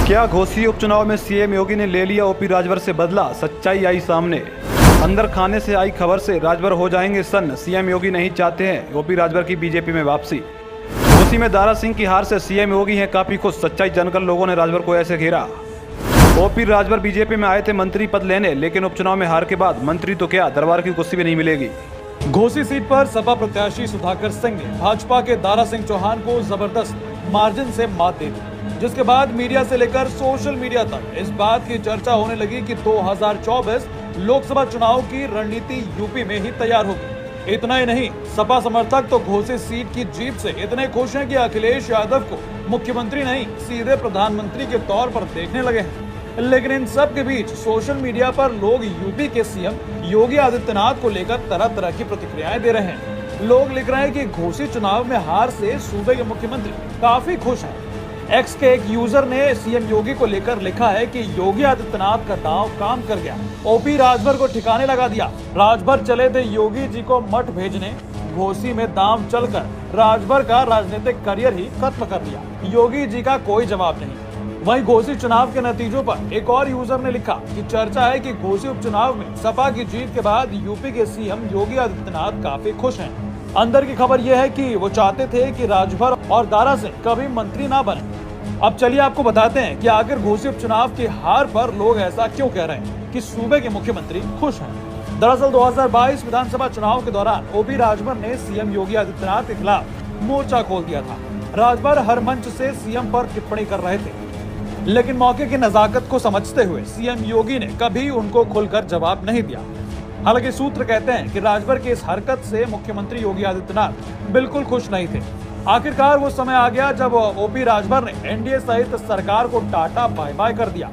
क्या घोसी उपचुनाव में सीएम योगी ने ले लिया ओपी राजभर से बदला, सच्चाई आई सामने। अंदर खाने से आई खबर से राजभर हो जाएंगे सन्न, सीएम योगी नहीं चाहते हैं ओपी राजभर की बीजेपी में वापसी। घोसी में दारा सिंह की हार से सीएम योगी हैं काफी खुश, सच्चाई जानकर लोगों ने राजभर को ऐसे घेरा। ओपी राजभर बीजेपी में आए थे मंत्री पद लेने, लेकिन उपचुनाव में हार के बाद मंत्री तो क्या दरबार की कुर्सी भी नहीं मिलेगी। घोसी सीट पर सपा प्रत्याशी सुधाकर सिंह ने भाजपा के दारा सिंह चौहान को जबरदस्त मार्जिन से मात दे दी, जिसके बाद मीडिया से लेकर सोशल मीडिया तक इस बात की चर्चा होने लगी कि 2024 लोकसभा चुनाव की रणनीति यूपी में ही तैयार होगी। इतना ही नहीं, सपा समर्थक तो घोसी सीट की जीत से इतने खुश हैं कि अखिलेश यादव को मुख्यमंत्री नहीं सीधे प्रधानमंत्री के तौर पर देखने लगे हैं। लेकिन इन सब के बीच सोशल मीडिया पर लोग यूपी के सीएम योगी आदित्यनाथ को लेकर तरह तरह की प्रतिक्रियाएं दे रहे हैं। लोग लिख रहे हैं कि घोसी चुनाव में हार से सूबे के मुख्यमंत्री काफी खुश हैं। एक्स के एक यूजर ने सीएम योगी को लेकर लिखा है कि योगी आदित्यनाथ का दांव काम कर गया, ओपी राजभर को ठिकाने लगा दिया। राजभर चले थे योगी जी को मठ भेजने, घोसी में दांव चलकर राजभर का राजनीतिक करियर ही खत्म कर दिया। योगी जी का कोई जवाब नहीं। वहीं घोसी चुनाव के नतीजों पर एक और यूजर ने लिखा कि चर्चा है कि घोसी उपचुनाव में सपा की जीत के बाद यूपी के सीएम योगी आदित्यनाथ काफी खुश हैं। अंदर की खबर यह है कि वो चाहते थे कि राजभर और दारा सिंह कभी मंत्री ना बने। अब चलिए आपको बताते हैं कि आखिर घोसी उपचुनाव की हार पर लोग ऐसा क्यों कह रहे हैं कि सूबे के मुख्यमंत्री खुश हैं। दरअसल 2022 विधानसभा चुनाव के दौरान ओपी राजभर ने सीएम योगी आदित्यनाथ के खिलाफ मोर्चा खोल दिया था। राजभर हर मंच से सीएम पर टिप्पणी कर रहे थे, लेकिन मौके की नजाकत को समझते हुए सीएम योगी ने कभी उनको खुलकर जवाब नहीं दिया। हालांकि सूत्र कहते हैं कि राजभर की इस हरकत से मुख्यमंत्री योगी आदित्यनाथ बिल्कुल खुश नहीं थे। आखिरकार वो समय आ गया जब ओपी राजभर ने एनडीए सहित सरकार को टाटा बाय बाय कर दिया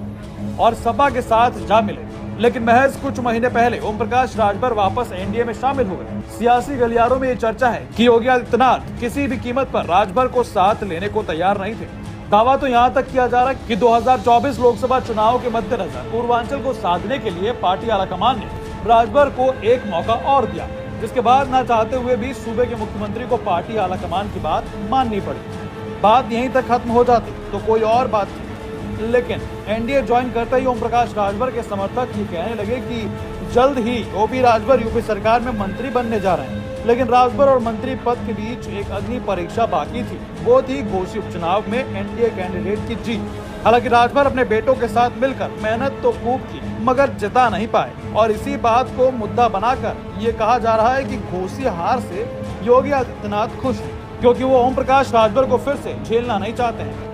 और सपा के साथ जा मिले। लेकिन महज कुछ महीने पहले ओम प्रकाश राजभर वापस एनडीए में शामिल हो गए। सियासी गलियारों में ये चर्चा है कि योगी आदित्यनाथ किसी भी कीमत पर राजभर को साथ लेने को तैयार नहीं थे। दावा तो यहाँ तक किया जा रहा है कि 2024 लोकसभा चुनाव के मद्देनजर पूर्वांचल को साधने के लिए पार्टी आलाकमान ने राजभर को एक मौका और दिया, जिसके बाद न चाहते हुए भी सूबे के मुख्यमंत्री को पार्टी आलाकमान की बात माननी पड़ी। बात यहीं तक खत्म हो जाती तो कोई और बात थी, लेकिन एनडीए ज्वाइन करते ही ओम प्रकाश राजभर के समर्थक ये कहने लगे कि जल्द ही ओपी राजभर यूपी सरकार में मंत्री बनने जा रहे हैं। लेकिन राजभर और मंत्री पद के बीच एक अग्नि परीक्षा बाकी थी, वो थी घोसी उपचुनाव में एनडीए कैंडिडेट की जीत। हालांकि राजभर अपने बेटों के साथ मिलकर मेहनत तो खूब की, मगर जिता नहीं पाए और इसी बात को मुद्दा बनाकर ये कहा जा रहा है कि घोसी हार से योगी आदित्यनाथ खुश हैं, क्योंकि वो ओम प्रकाश राजभर को फिर से झेलना नहीं चाहते हैं।